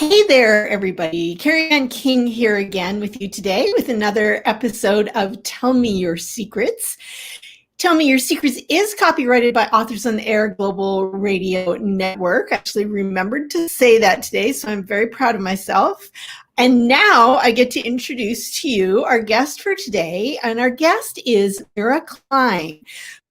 Hey there, everybody. Carrie Ann King here again with you today with another episode of Tell Me Your Secrets. Tell Me Your Secrets is copyrighted by Authors on the Air Global Radio Network. I actually remembered to say that today, so I'm very proud of myself. And now I get to introduce to you our guest for today, and our guest is Mira Klein,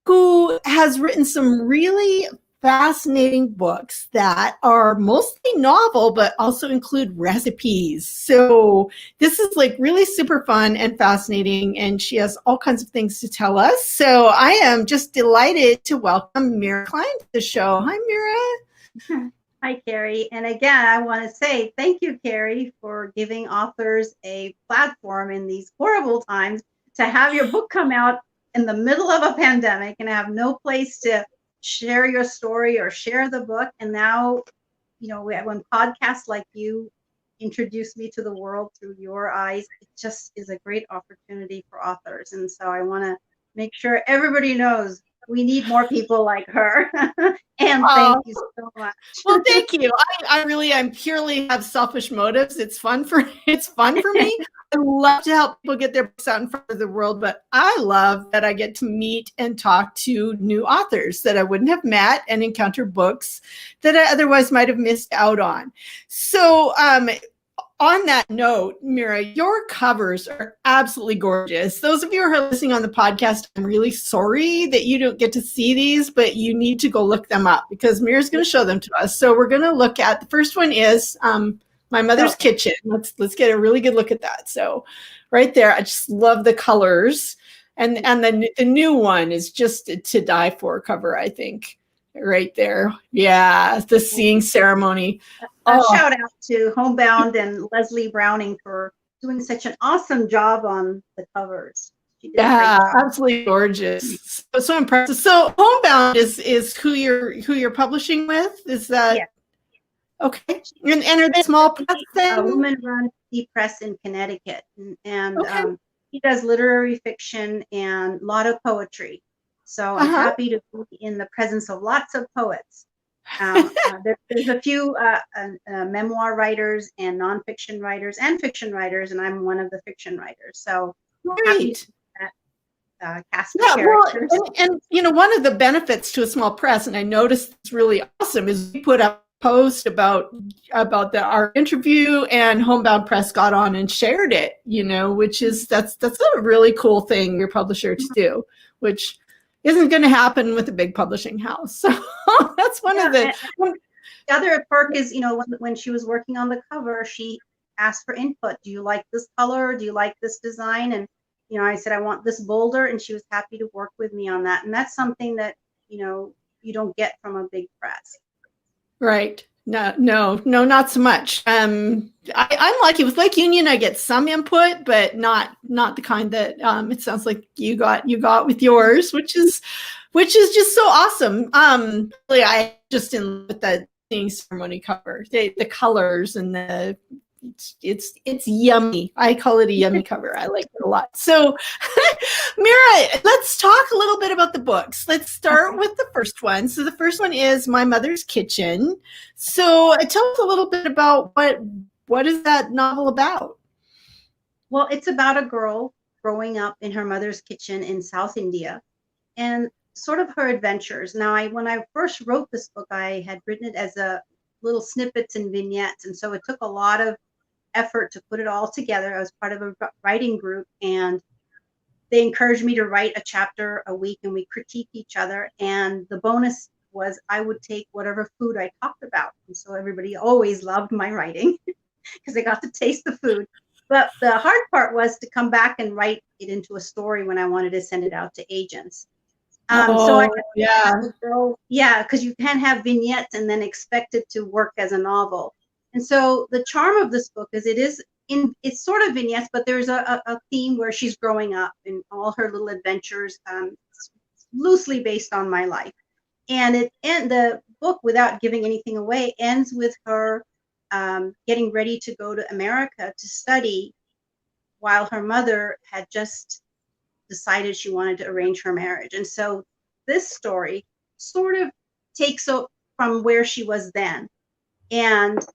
who has written some really fascinating books that are mostly novel, but also include recipes. So this is like really super fun and fascinating, and she has all kinds of things to tell us. So I am just delighted to welcome Mira Klein to the show. Hi, Mira. Hi, Carrie. And again, I want to say thank you, Carrie, for giving authors a platform in these horrible times to have your book come out in the middle of a pandemic and have no place to share your story or share the book. And now, when podcasts like you introduce me to the world through your eyes, it just is a great opportunity for authors. And so I want to make sure everybody knows we need more people like her. And thank you so much. Well, thank you. I'm purely have selfish motives. It's fun for me. I love to help people get their books out in front of the world, but I love that I get to meet and talk to new authors that I wouldn't have met and encounter books that I otherwise might have missed out on. So, on that note, Mira, your covers are absolutely gorgeous. Those of you who are listening on the podcast, I'm really sorry that you don't get to see these, but you need to go look them up because Mira's going to show them to us. So we're going to look at, the first one is My Mother's Kitchen. Let's get a really good look at that. So right there, I just love the colors. And the new one is just to die for cover, I think. Right there. Yeah, the seeing ceremony. Shout out to Homebound and Leslie Browning for doing such an awesome job on the covers. Yeah, absolutely gorgeous. So impressive. So Homebound is who you're publishing with? Is that okay? And are they small press then? A woman-run press in Connecticut, and he does literary fiction and a lot of poetry. So I'm happy to be in the presence of lots of poets. There's a few memoir writers and nonfiction writers and fiction writers, and I'm one of the fiction writers. So happy to that cast of characters. Well, and one of the benefits to a small press, and I noticed it's really awesome, is we put up a post about our interview, and Homebound Press got on and shared it. Which is that's a really cool thing your publisher to do, which isn't going to happen with a big publishing house. So that's one of the other perk is, when she was working on the cover, she asked for input. Do you like this color? Do you like this design? And, I said, I want this bolder, and she was happy to work with me on that. And that's something that, you don't get from a big press. Right. No, not so much. I'm lucky with Lake Union. I get some input, but not the kind that it sounds like you got with yours, which is just so awesome. Really, I just in with the ceremony cover, the colors and it's yummy. I call it a yummy cover. I like it a lot. So, Mira, let's talk a little bit about the books. Let's start with the first one. So the first one is My Mother's Kitchen. So tell us a little bit about what is that novel about? Well, it's about a girl growing up in her mother's kitchen in South India and sort of her adventures. Now, when I first wrote this book, I had written it as a little snippets and vignettes. And so it took a lot of effort to put it all together. I was part of a writing group, and they encouraged me to write a chapter a week, and we critique each other. And the bonus was I would take whatever food I talked about. And so everybody always loved my writing because they got to taste the food. But the hard part was to come back and write it into a story when I wanted to send it out to agents. Because you can't have vignettes and then expect it to work as a novel. And so the charm of this book is it's sort of vignettes, but there's a theme where she's growing up and all her little adventures, loosely based on my life. And the book, without giving anything away, ends with her getting ready to go to America to study while her mother had just decided she wanted to arrange her marriage. And so this story sort of takes up from where she was then and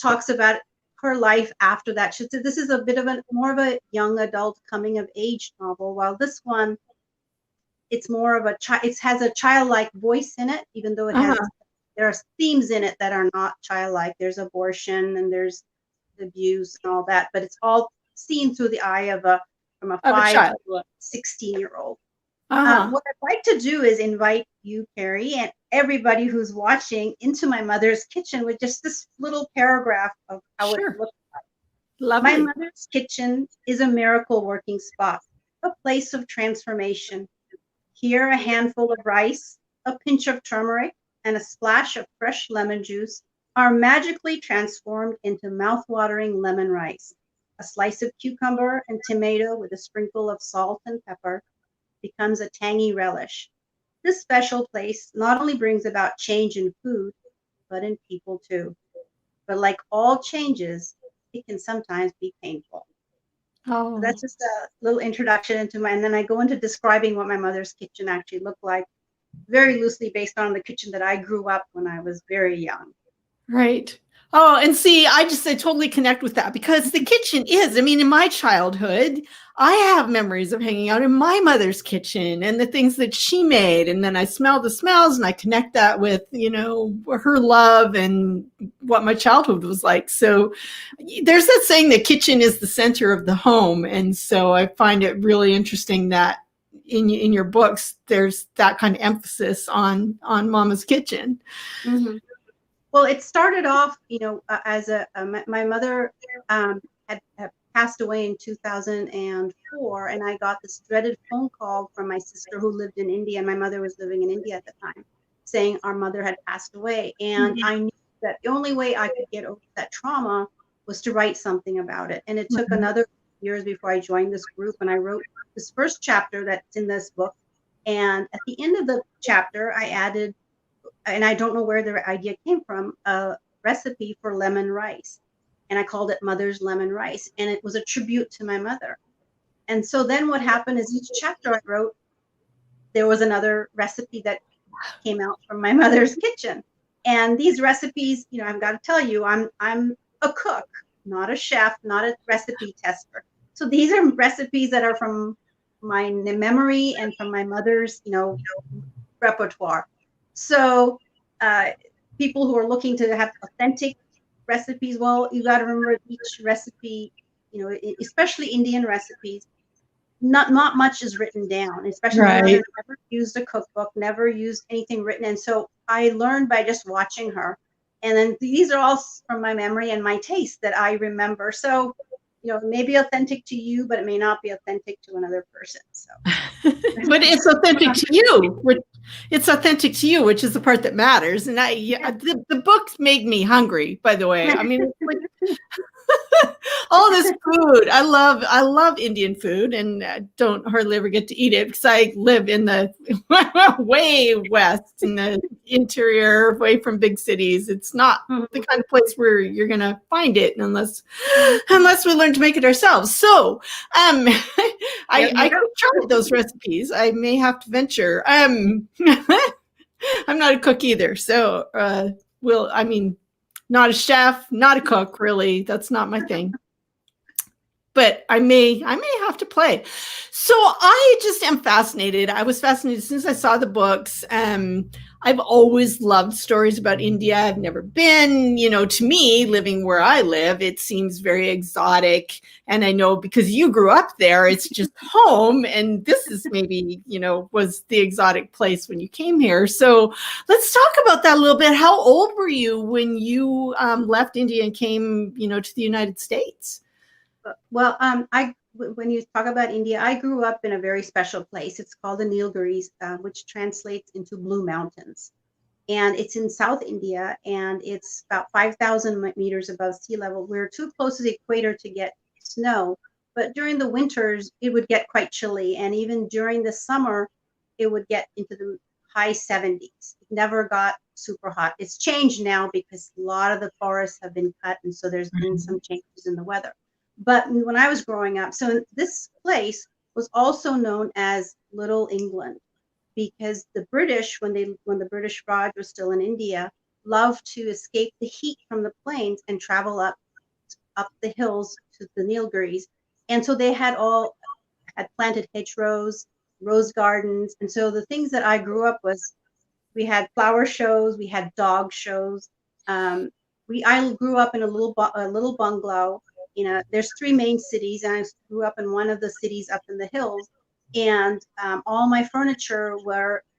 talks about her life after that. She said this is a bit of more of a young adult coming of age novel, while this one, it's more of it has a childlike voice in it, even though there are themes in it that are not childlike. There's abortion and there's abuse and all that, but it's all seen through the eye from a 5 to a 16-year-old. What I'd like to do is invite you, Carrie, and everybody who's watching into my mother's kitchen with just this little paragraph of how it looks like. Lovely. My mother's kitchen is a miracle working spot, a place of transformation. Here, a handful of rice, a pinch of turmeric, and a splash of fresh lemon juice are magically transformed into mouth-watering lemon rice. A slice of cucumber and tomato with a sprinkle of salt and pepper becomes a tangy relish. This special place not only brings about change in food, but in people too. But like all changes, it can sometimes be painful. So that's just a little introduction into and then I go into describing what my mother's kitchen actually looked like, very loosely based on the kitchen that I grew up when I was very young. Right. Oh, and see, I totally connect with that because the kitchen is, I mean, in my childhood, I have memories of hanging out in my mother's kitchen and the things that she made. And then I smell the smells and I connect that with, her love and what my childhood was like. So there's that saying the kitchen is the center of the home. And so I find it really interesting that in your books, there's that kind of emphasis on Mama's kitchen. Mm-hmm. Well, it started off, as my mother had passed away in 2004, and I got this dreaded phone call from my sister who lived in India, and my mother was living in India at the time, saying our mother had passed away. And I knew that the only way I could get over that trauma was to write something about it. And it took another years before I joined this group, and I wrote this first chapter that's in this book. And at the end of the chapter, I added, and I don't know where the idea came from, a recipe for lemon rice. And I called it Mother's Lemon Rice. And it was a tribute to my mother. And so then what happened is each chapter I wrote, there was another recipe that came out from my mother's kitchen. And these recipes, I've got to tell you, I'm a cook, not a chef, not a recipe tester. So these are recipes that are from my memory and from my mother's, repertoire. So people who are looking to have authentic recipes, well, you got to remember each recipe, especially Indian recipes, not much is written down, especially my mother never used a cookbook, never used anything written. And so I learned by just watching her. And then these are all from my memory and my taste that I remember. So, it may be authentic to you, but it may not be authentic to another person. So, but it's authentic to you. It's authentic to you, which is the part that matters. And the book made me hungry, by the way. I mean, it's like all this food. I love Indian food, and don't hardly ever get to eat it because I live in the way west in the interior, away from big cities. It's not the kind of place where you're going to find it unless we learn to make it ourselves. So, I could try those recipes. I may have to venture. I'm not a cook either, so not a chef, not a cook, really. That's not my thing. But I may have to play. So I just am fascinated. I was fascinated since I saw the books. I've always loved stories about India. I've never been, to me, living where I live, it seems very exotic. And I know because you grew up there, it's just home. And this is maybe, was the exotic place when you came here. So let's talk about that a little bit. How old were you when you left India and came, to the United States? Well, when you talk about India, I grew up in a very special place. It's called the Nilgiris, which translates into Blue Mountains. And it's in South India, and it's about 5,000 meters above sea level. We're too close to the equator to get snow, but during the winters, it would get quite chilly. And even during the summer, it would get into the high 70s. It never got super hot. It's changed now because a lot of the forests have been cut, and so there's been some changes in the weather. But when I was growing up, so this place was also known as Little England because the British, when the British Raj was still in India, love to escape the heat from the plains and travel up the hills to the Nilgiris. And so they had planted hedgerows, rose gardens. And so the things that I grew up was, we had flower shows, we had dog shows. I grew up in a little bungalow. There's three main cities, and I grew up in one of the cities up in the hills. And all my furniture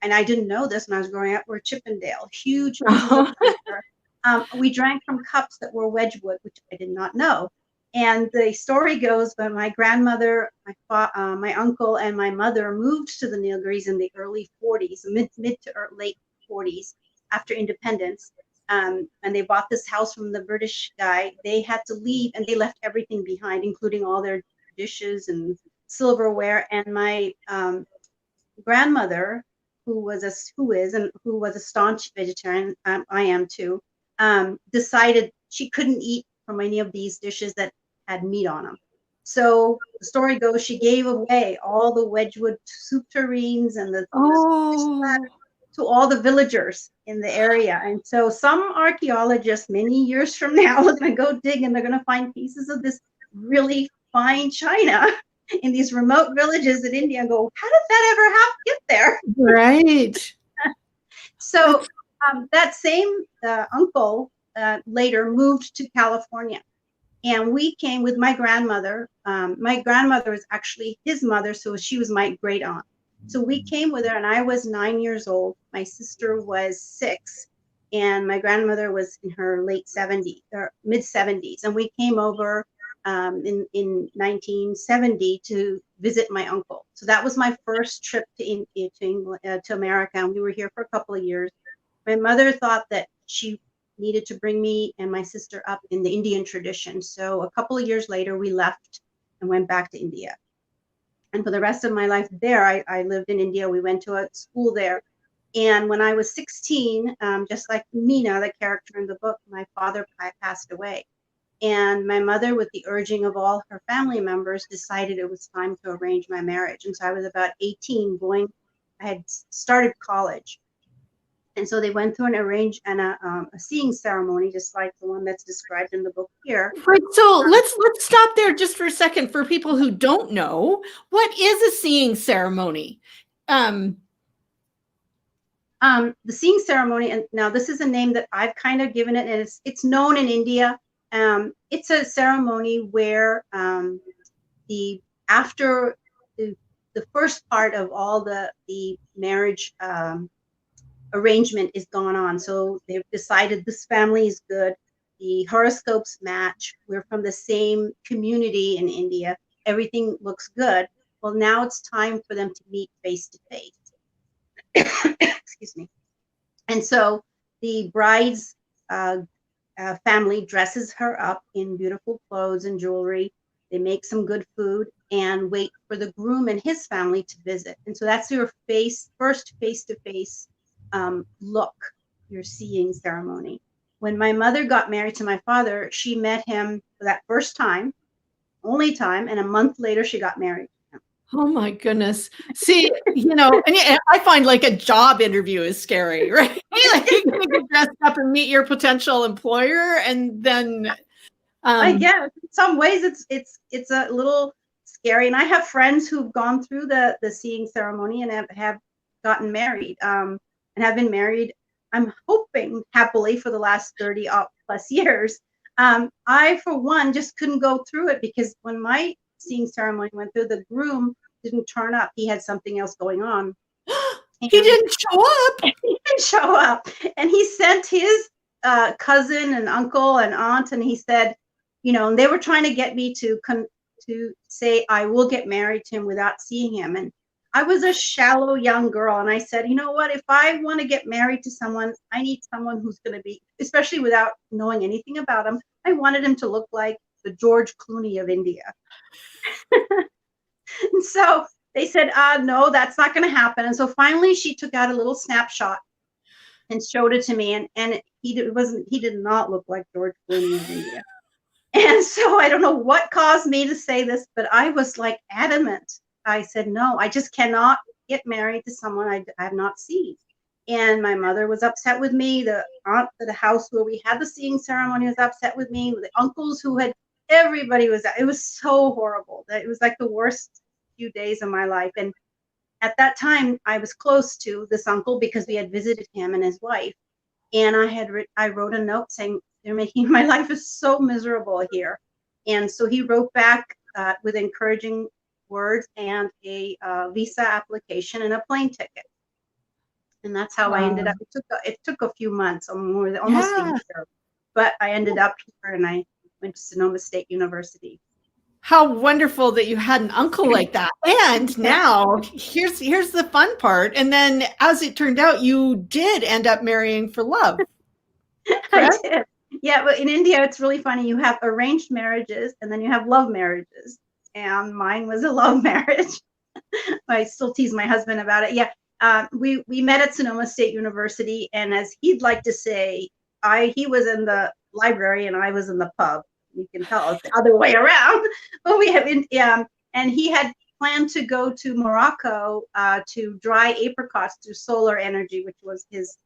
and I didn't know this when I was growing up, were Chippendale, huge pieces of furniture. We drank from cups that were Wedgwood, which I did not know. And the story goes that my grandmother, my uncle, and my mother moved to the Nilgiris in the early 40s, mid to late 40s, after independence. And they bought this house from the British guy. They had to leave, and they left everything behind, including all their dishes and silverware. And my grandmother, who was a staunch vegetarian, I am too, decided she couldn't eat from any of these dishes that had meat on them. So the story goes, she gave away all the Wedgwood soup tureens and the to all the villagers in the area. And so some archaeologists many years from now are going to go dig, and they're going to find pieces of this really fine china in these remote villages in India and go, how did that ever get there? Right. So that same uncle later moved to California. And we came with my grandmother. My grandmother was actually his mother, so she was my great aunt. So we came with her, and I was 9 years old. My sister was 6, and my grandmother was in her late 70s or mid 70s. And we came over in 1970 to visit my uncle. So that was my first trip to America, and we were here for a couple of years. My mother thought that she needed to bring me and my sister up in the Indian tradition. So a couple of years later, we left and went back to India. And for the rest of my life there, I lived in India. We went to a school there. And when I was 16, just like Meena, the character in the book, my father passed away. And my mother, with the urging of all her family members, decided it was time to arrange my marriage. And so I was about 18 I had started college. And so they went through a seeing ceremony, just like the one that's described in the book here. Right. So let's stop there just for a second. For people who don't know, what is a seeing ceremony? The seeing ceremony, and now this is a name that I've kind of given it, and it's known in India. It's a ceremony where after the first part of all the marriage arrangement is gone on. So they've decided this family is good. The horoscopes match. We're from the same community in India. Everything looks good. Well, now it's time for them to meet face to face. Excuse me. And so the bride's family dresses her up in beautiful clothes and jewelry. They make some good food and wait for the groom and his family to visit. And so that's your first face-to-face look, your seeing ceremony. When my mother got married to my father, she met him for that first time, only time, and a month later she got married to him. Oh my goodness. See, and I find like a job interview is scary, right? Like you get dressed up and meet your potential employer, and then I guess in some ways it's a little scary. And I have friends who've gone through the seeing ceremony and have gotten married. And have been married, I'm hoping, happily for the last 30 plus years. I, for one, just couldn't go through it because when my seeing ceremony went through, the groom didn't turn up. He had something else going on. He didn't show up? He didn't show up. And he sent his cousin and uncle and aunt, and he said, and they were trying to get me to say I will get married to him without seeing him. And I was a shallow young girl, and I said, you know what, if I want to get married to someone, I need someone who's going to be, especially without knowing anything about him, I wanted him to look like the George Clooney of India. And so they said, no, that's not going to happen. And so finally she took out a little snapshot and showed it to me, and he did not look like George Clooney of India. And so I don't know what caused me to say this, but I was like adamant. I said, no, I just cannot get married to someone I have not seen. And my mother was upset with me. The aunt at the house where we had the seeing ceremony was upset with me. The uncles who had, everybody was, it was so horrible. That it was like the worst few days of my life. And at that time, I was close to this uncle because we had visited him and his wife. And I wrote a note saying, they're making my life is so miserable here. And so he wrote back with encouraging words and a visa application and a plane ticket. And that's how I ended up. It took a few months, or more, almost a year, but I ended up here, and I went to Sonoma State University. How wonderful that you had an uncle like that. And now here's the fun part. And then as it turned out, you did end up marrying for love. I did. Yeah, but in India, it's really funny. You have arranged marriages and then you have love marriages. And mine was a love marriage. I still tease my husband about it. Yeah. We met at Sonoma State University, and as he'd like to say, he was in the library and I was in the pub. You can tell it's the other way around. But we have and he had planned to go to Morocco to dry apricots through solar energy, which was his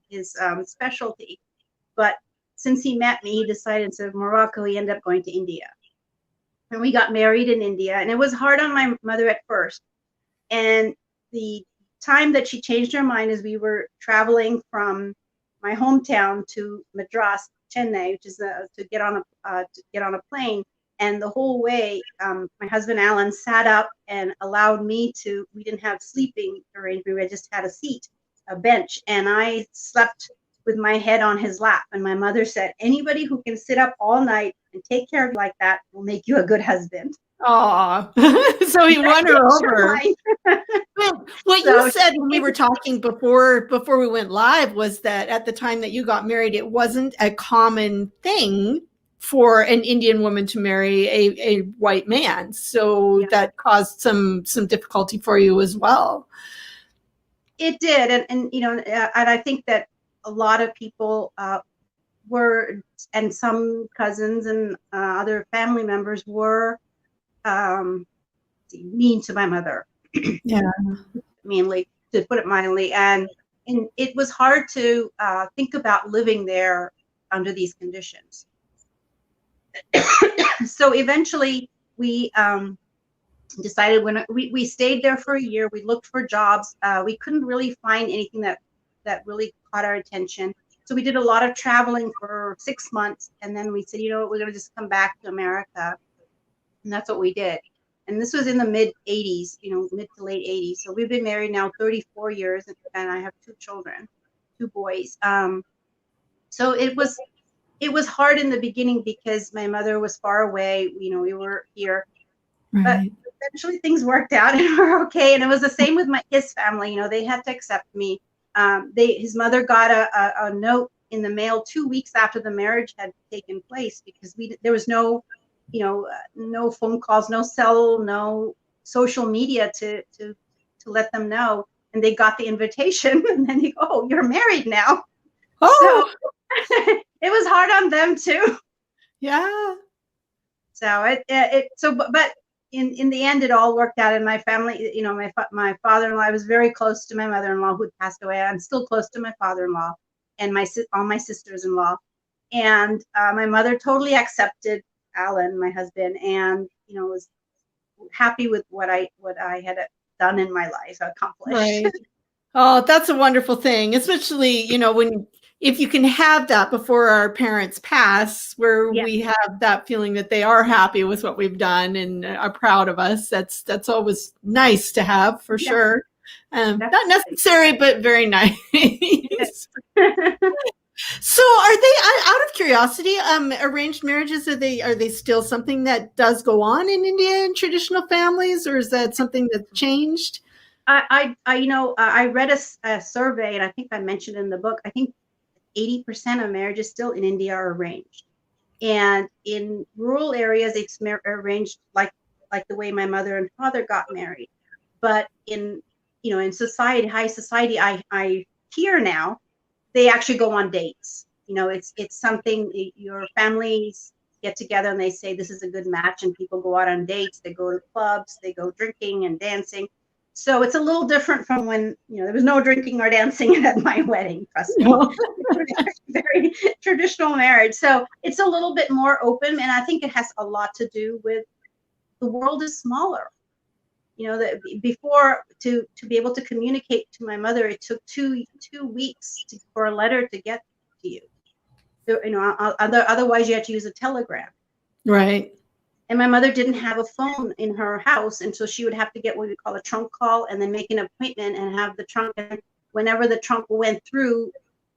specialty. But since he met me, he decided instead of Morocco, he ended up going to India. And we got married in India, and it was hard on my mother at first. And the time that she changed her mind is we were traveling from my hometown to Madras, Chennai, which is to get on a plane. And the whole way, my husband Alan sat up and allowed me to. We didn't have sleeping arrangement; we just had a seat, a bench, and I slept with my head on his lap. And my mother said, "Anybody who can sit up all night and take care of you like that will make you a good husband." Aw. So he won her over. What you said when we were talking before we went live was that at the time that you got married, it wasn't a common thing for an Indian woman to marry a white man. So that caused some difficulty for you as well. It did. And I think that a lot of people were, and some cousins and other family members were mean to my mother. Yeah. Mainly, to put it mildly. And it was hard to think about living there under these conditions. So eventually we decided, when we stayed there for a year, we looked for jobs. We couldn't really find anything that really caught our attention. So we did a lot of traveling for 6 months. And then we said, we're going to just come back to America. And that's what we did. And this was in the mid 80s, mid to late 80s. So we've been married now 34 years, and I have 2 children, 2 boys. So it was hard in the beginning because my mother was far away. We were here, right. But eventually things worked out and we're okay. And it was the same with his family. They had to accept me. His mother got a note in the mail 2 weeks after the marriage had taken place, because there was no phone calls, no cell, no social media to let them know. And they got the invitation, and then they go, "Oh, you're married now." Oh, so it was hard on them too. Yeah. So but in the end, it all worked out. And my family, my father-in-law, I was very close to my mother-in-law who had passed away. I'm still close to my father-in-law and all my sisters-in-law. And my mother totally accepted Alan, my husband, and was happy with what I had done in my life, accomplished. Right. Oh, that's a wonderful thing, especially if you can have that before our parents pass, where we have that feeling that they are happy with what we've done and are proud of us. That's always nice to have, for sure. Not necessary, but very nice. So are they, out of curiosity, arranged marriages, are they still something that does go on in India in traditional families, or is that something that's changed? I read a survey, and I think I mentioned in the book, I think 80% of marriages still in India are arranged. And in rural areas, it's arranged like the way my mother and father got married. But in society, high society, I hear now, they actually go on dates. It's something your families get together and they say this is a good match, and people go out on dates. They go to clubs, they go drinking and dancing. So it's a little different from when, there was no drinking or dancing at my wedding, trust me. No. Very traditional marriage. So it's a little bit more open, and I think it has a lot to do with the world is smaller. That before to be able to communicate to my mother, it took two weeks for a letter to get to you. So, otherwise you had to use a telegram. Right. And my mother didn't have a phone in her house, and so she would have to get what we call a trunk call and then make an appointment and have the trunk. And whenever the trunk went through,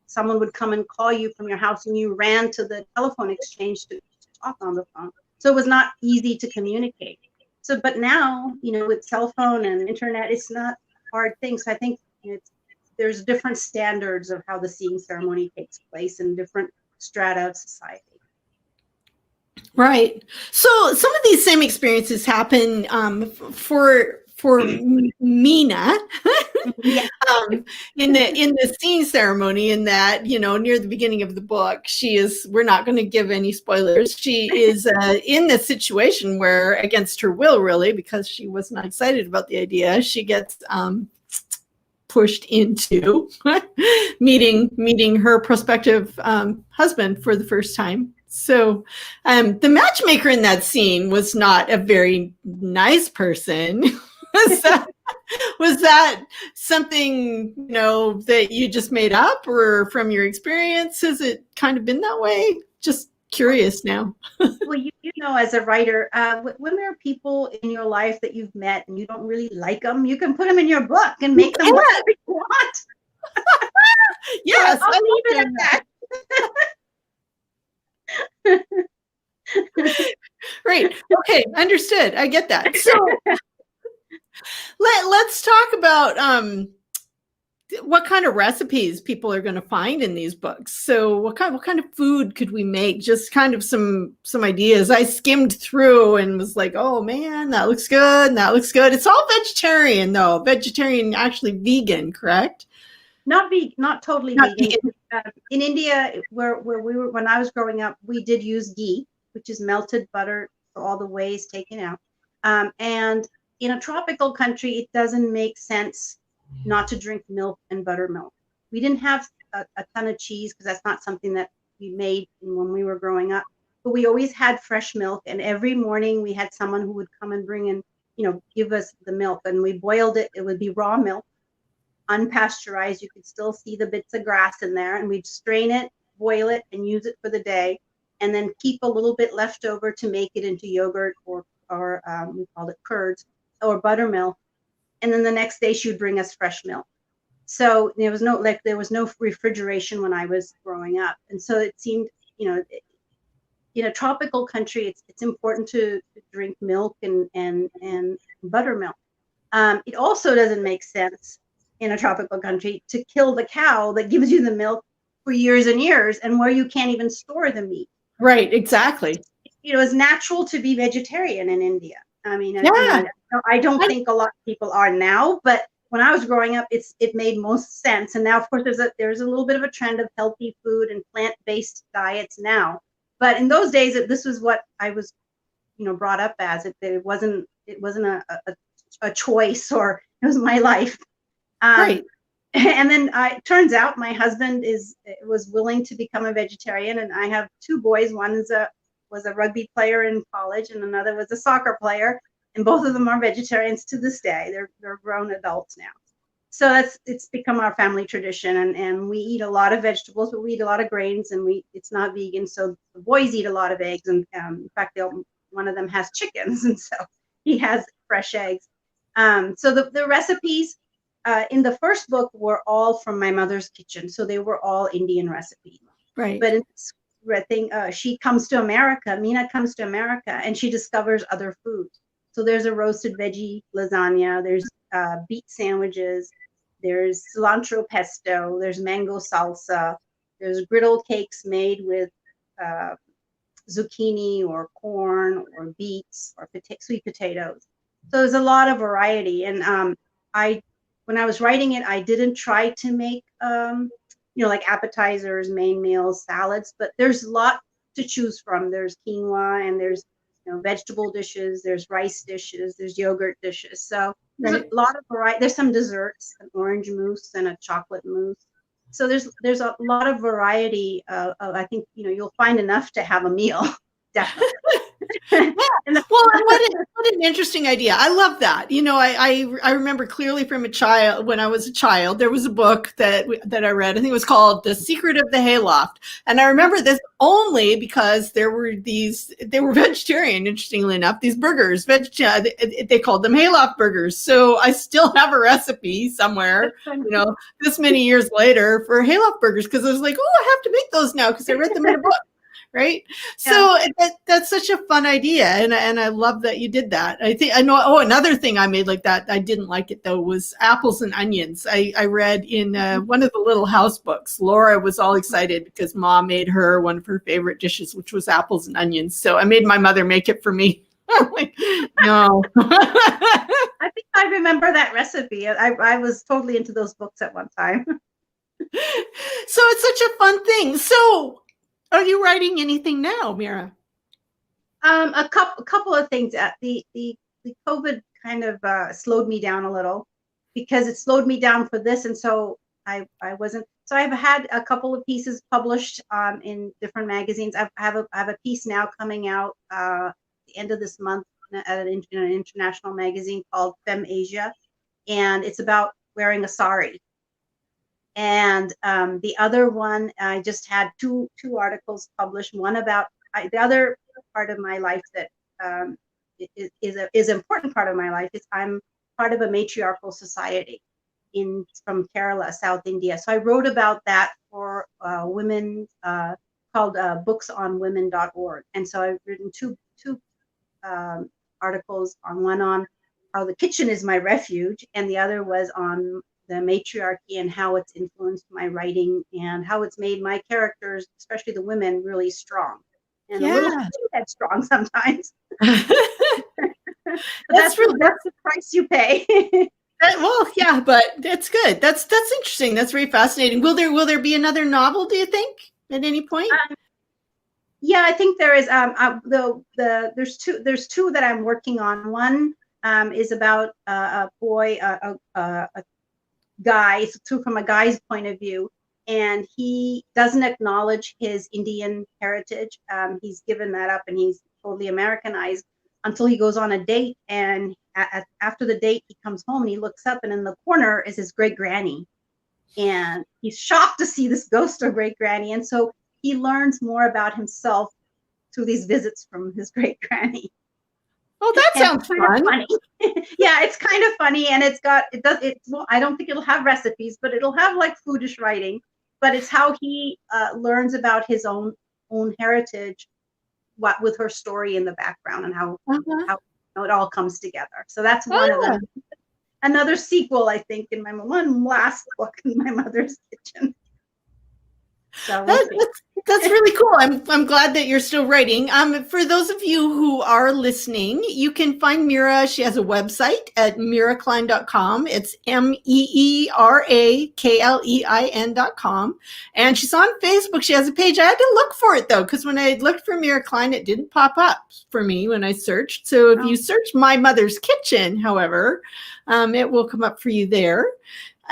someone would come and call you from your house, and you ran to the telephone exchange to talk on the phone. So it was not easy to communicate. So, but now, with cell phone and internet, it's not a hard thing. So I think there's different standards of how the seeing ceremony takes place in different strata of society. Right. So some of these same experiences happen for Mina Yeah. in the seeing ceremony, in that, near the beginning of the book, we're not going to give any spoilers. She is in this situation where, against her will, really, because she was not excited about the idea, she gets pushed into meeting her prospective husband for the first time. So the matchmaker in that scene was not a very nice person. Was that something, that you just made up, or from your experience, has it kind of been that way? Just curious now. Well, as a writer, when there are people in your life that you've met and you don't really like them, you can put them in your book and make them whatever you want. Yes, so I'll leave it at that. Right. Okay. Understood. I get that. So let's talk about what kind of recipes people are going to find in these books. So what kind of food could we make? Just kind of some ideas. I skimmed through and was like, oh man, that looks good. And that looks good. It's all vegetarian though. Vegetarian, actually vegan, correct? Not totally vegan. In India, where we were, when I was growing up, we did use ghee, which is melted butter, all the ways taken out. And in a tropical country, it doesn't make sense not to drink milk and buttermilk. We didn't have a ton of cheese because that's not something that we made when we were growing up. But we always had fresh milk, and every morning we had someone who would come and bring in, give us the milk, and we boiled it. It would be raw milk, unpasteurized. You could still see the bits of grass in there, and we'd strain it, boil it, and use it for the day, and then keep a little bit left over to make it into yogurt or we called it curds or buttermilk. And then the next day she would bring us fresh milk. So there was no refrigeration when I was growing up, and so it seemed, in a tropical country, it's important to drink milk and buttermilk. It also doesn't make sense in a tropical country to kill the cow that gives you the milk for years and years, and where you can't even store the meat. Right, exactly. It's natural to be vegetarian in India. I mean, yeah. I don't think a lot of people are now, but when I was growing up, it made most sense. And now, of course, there's a little bit of a trend of healthy food and plant-based diets now. But in those days, this was what I was, brought up as. It wasn't a choice, or it was my life. Right. And then it turns out my husband was willing to become a vegetarian, and I have two boys. One was a rugby player in college, and another was a soccer player, and both of them are vegetarians to this day. They're grown adults now. So it's become our family tradition, and we eat a lot of vegetables, but we eat a lot of grains, and it's not vegan. So the boys eat a lot of eggs, and in fact, one of them has chickens, and so he has fresh eggs. So the recipes in the first book were all from my mother's kitchen, so they were all Indian recipes. Right. But in this thing, she comes to America. Meera comes to America, and she discovers other foods. So there's a roasted veggie lasagna. There's beet sandwiches. There's cilantro pesto. There's mango salsa. There's griddle cakes made with zucchini or corn or beets or sweet potatoes. So there's a lot of variety. And when I was writing it, I didn't try to make like appetizers, main meals, salads, but there's a lot to choose from. There's quinoa, and there's vegetable dishes, there's rice dishes, there's yogurt dishes. So there's Right. a lot of variety. There's some desserts, an orange mousse and a chocolate mousse. So there's a lot of variety. I think you'll find enough to have a meal, definitely. Yeah. And the, Well, and what an interesting idea. I love that. I remember clearly from when I was a child, there was a book that I read. I think it was called The Secret of the Hayloft. And I remember this only because they were vegetarian, interestingly enough, these burgers, they called them Hayloft burgers. So I still have a recipe somewhere, this many years later for Hayloft burgers, because I was like, oh, I have to make those now because I read them in a book. Right. So that's such a fun idea. And I love that you did that. I know. Oh, another thing I made like that, I didn't like it though, was apples and onions. I read in one of the Little House books, Laura was all excited because Mom made her one of her favorite dishes, which was apples and onions. So I made my mother make it for me. I'm like, no. I think I remember that recipe. I was totally into those books at one time. So it's such a fun thing. So are you writing anything now, Mira? A couple of things. The COVID kind of slowed me down a little, because it slowed me down for this, and so I wasn't. So I've had a couple of pieces published in different magazines. I have a piece now coming out at the end of this month at an international magazine called Femme Asia, and it's about wearing a sari. And the other one, I just had two articles published. One about the other part of my life that is an important part of my life is I'm part of a matriarchal society from Kerala, South India. So I wrote about that for women called booksonwomen.org. And so I've written two articles, one on how the kitchen is my refuge, and the other was on the matriarchy and how it's influenced my writing and how it's made my characters, especially the women, really strong and a little too headstrong sometimes. That's the price you pay. Well, yeah, but that's good. That's interesting. That's very fascinating. Will there be another novel, do you think, at any point? Yeah, I think there is. There's two that I'm working on. One is about a boy, a guy. It's from a guy's point of view, and he doesn't acknowledge his Indian heritage. He's given that up, and he's totally Americanized until he goes on a date. And after the date, he comes home and he looks up, and in the corner is his great granny, and he's shocked to see this ghost of great granny. And so he learns more about himself through these visits from his great granny. Oh, that sounds fun. Funny. Yeah, it's kind of funny, and well, I don't think it'll have recipes, but it'll have like foodish writing. But it's how he learns about his own heritage, with her story in the background, and how it all comes together. So that's one of them. Another sequel, I think, in my one last book in my mother's kitchen. So that's really cool. I'm glad that you're still writing. For those of you who are listening, you can find Mira. She has a website at miraklein.com. It's meraklein.com. And she's on Facebook. She has a page. I had to look for it though, because when I looked for Mira Klein, it didn't pop up for me when I searched. So if you search My Mother's Kitchen, however, it will come up for you there.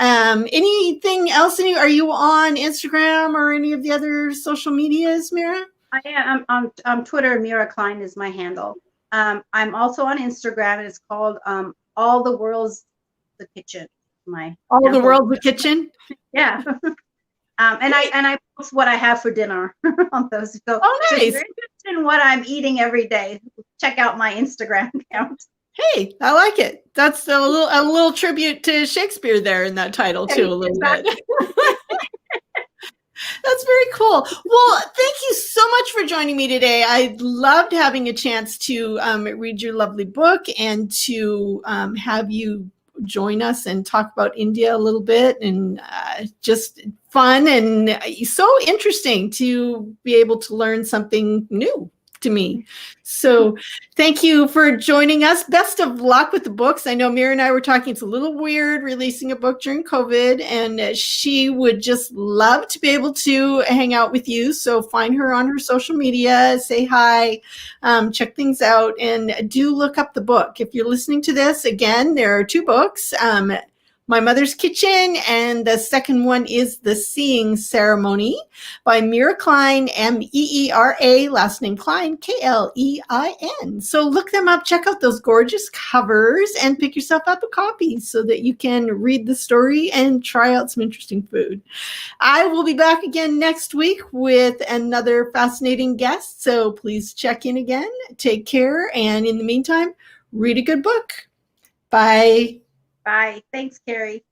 Anything else? Are you on Instagram or any of the other social medias, Mira? I am on Twitter. Meera Klein is my handle. I'm also on Instagram, and it's called All the World's the Kitchen. All the World's the Kitchen. Yeah. And I post what I have for dinner on those. So, nice. So if you're interested in what I'm eating every day, check out my Instagram account. Hey, I like it. That's a little tribute to Shakespeare there in that title too, a little bit. That's very cool. Well, thank you so much for joining me today. I loved having a chance to read your lovely book and to have you join us and talk about India a little bit, and just fun and so interesting to be able to learn something new to me. So thank you for joining us. Best of luck with the books. I know Mira and I were talking, it's a little weird releasing a book during COVID, and she would just love to be able to hang out with you. So find her on her social media, say hi, check things out, and do look up the book. If you're listening to this, again, there are 2 books. My Mother's Kitchen, and the second one is The Seeing Ceremony by Mira Klein, Meera, last name Klein, Klein. So look them up, check out those gorgeous covers, and pick yourself up a copy so that you can read the story and try out some interesting food. I will be back again next week with another fascinating guest, so please check in again. Take care, and in the meantime, read a good book. Bye. Bye. Thanks, Carrie.